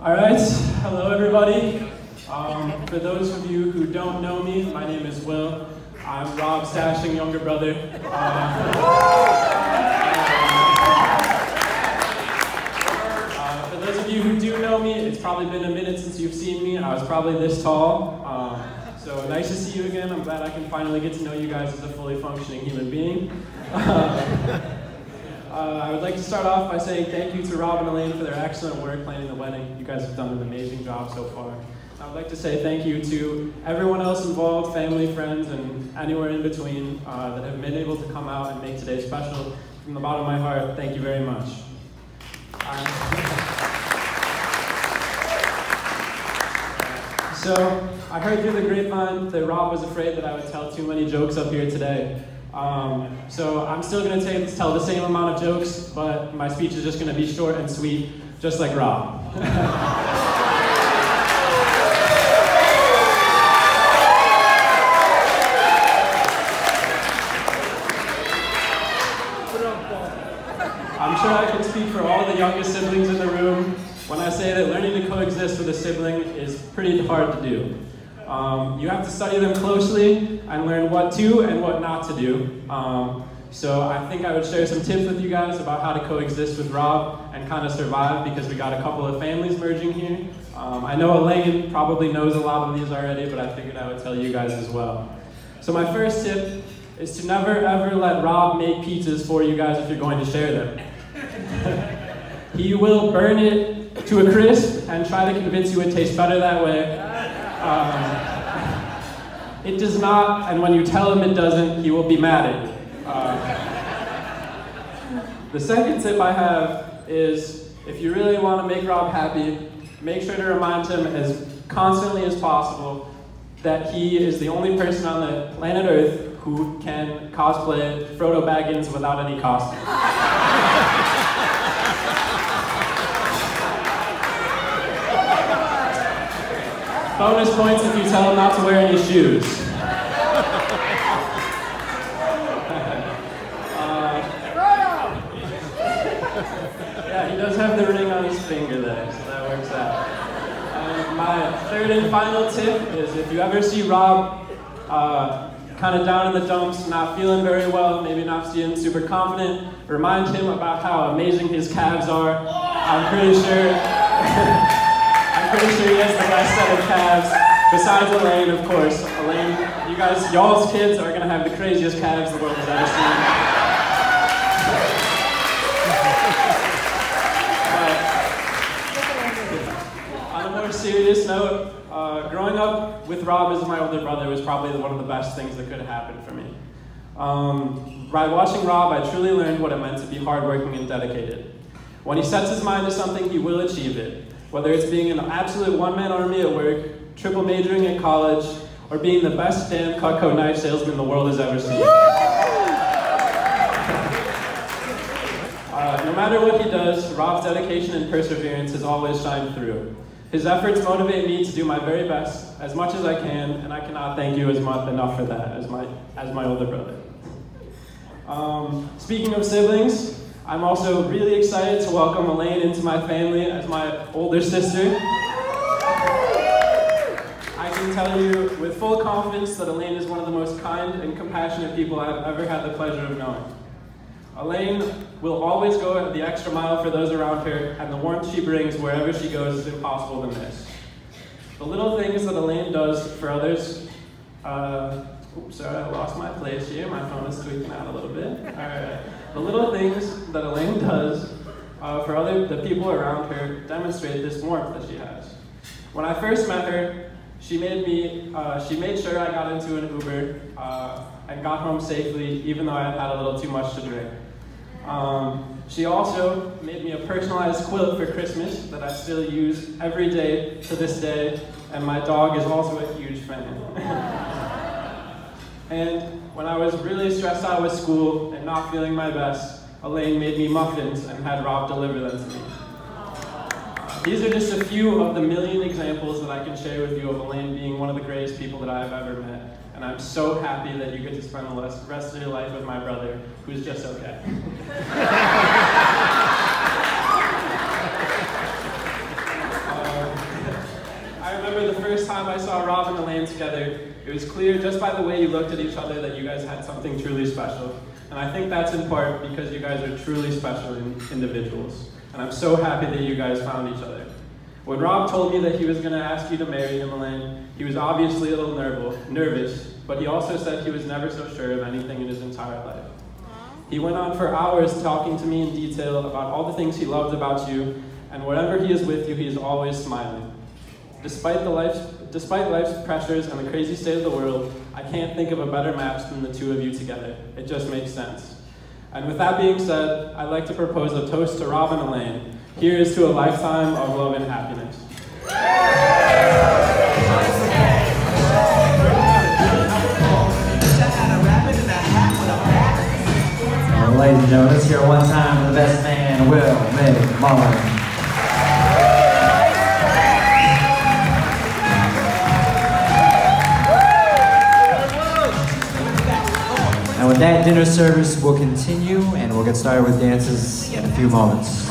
All right, hello everybody. For those of you who don't know me, my name is Will. I'm Rob's dashing younger brother. For those of you who do know me, it's probably been a minute since you've seen me. I was probably this tall. So nice to see you again. I'm glad I can finally get to know you guys as a fully functioning human being. I would like to start off by saying thank you to Rob and Elaine for their excellent work planning the wedding. You guys have done an amazing job so far. I would like to say thank you to everyone else involved, family, friends, and anywhere in between that have been able to come out and make today special. From the bottom of my heart, thank you very much. So, I heard through the grapevine that Rob was afraid that I would tell too many jokes up here today. So I'm still going to tell the same amount of jokes, but my speech is just going to be short and sweet, just like Rob. I'm sure I can speak for all the youngest siblings in the room when I say that learning to coexist with a sibling is pretty hard to do. You have to study them closely and learn what to and what not to do. So I think I would share some tips with you guys about how to coexist with Rob and kind of survive, because we got a couple of families merging here. I know Elaine probably knows a lot of these already, but I figured I would tell you guys as well. So my first tip is to never ever let Rob make pizzas for you guys if you're going to share them. He will burn it to a crisp and try to convince you it tastes better that way. It does not, and when you tell him it doesn't, he will be mad at you. The second tip I have is, if you really want to make Rob happy, make sure to remind him as constantly as possible that he is the only person on the planet Earth who can cosplay Frodo Baggins without any costume. Bonus points if you tell him not to wear any shoes. Yeah, he does have the ring on his finger there, so that works out. My third and final tip is, if you ever see Rob kind of down in the dumps, not feeling very well, maybe not feeling super confident, remind him about how amazing his calves are. I'm pretty sure he has the best set of calves, besides Elaine, of course. Elaine, you guys, y'all's kids are gonna have the craziest calves the world has ever seen. On a more serious note, growing up with Rob as my older brother was probably one of the best things that could have happened for me. By watching Rob, I truly learned what it meant to be hardworking and dedicated. When he sets his mind to something, he will achieve it. Whether it's being an absolute one-man army at work, triple majoring at college, or being the best damn Cutco knife salesman the world has ever seen. No matter what he does, Rob's dedication and perseverance has always shined through. His efforts motivate me to do my very best, as much as I can, and I cannot thank you enough for that as my older brother. Speaking of siblings, I'm also really excited to welcome Elaine into my family as my older sister. I can tell you with full confidence that Elaine is one of the most kind and compassionate people I've ever had the pleasure of knowing. Elaine will always go the extra mile for those around her, and the warmth she brings wherever she goes is impossible to miss. The little things that Elaine does for others, oops, sorry, I lost my place here. My phone is tweaking out a little bit. All right. The little things that Elaine does for the people around her demonstrate this warmth that she has. When I first met her, she made sure I got into an Uber and got home safely, even though I had had a little too much to drink. She also made me a personalized quilt for Christmas that I still use every day to this day, and my dog is also a huge fan. And when I was really stressed out with school and not feeling my best, Elaine made me muffins and had Rob deliver them to me. These are just a few of the million examples that I can share with you of Elaine being one of the greatest people that I've ever met. And I'm so happy that you get to spend the rest of your life with my brother, who's just okay. It was clear just by the way you looked at each other that you guys had something truly special. And I think that's in part because you guys are truly special individuals. And I'm so happy that you guys found each other. When Rob told me that he was going to ask you to marry him, Elaine, he was obviously a little nervous, but he also said he was never so sure of anything in his entire life. He went on for hours talking to me in detail about all the things he loved about you, and whenever he is with you, he is always smiling. Despite life's pressures and the crazy state of the world, I can't think of a better match than the two of you together. It just makes sense. And with that being said, I'd like to propose a toast to Rob and Elaine. Here is to a lifetime of love and happiness. Well, ladies and gentlemen, let's hear it one time for the best man, Will McMullen. And with that, dinner service will continue, and we'll get started with dances in a few moments.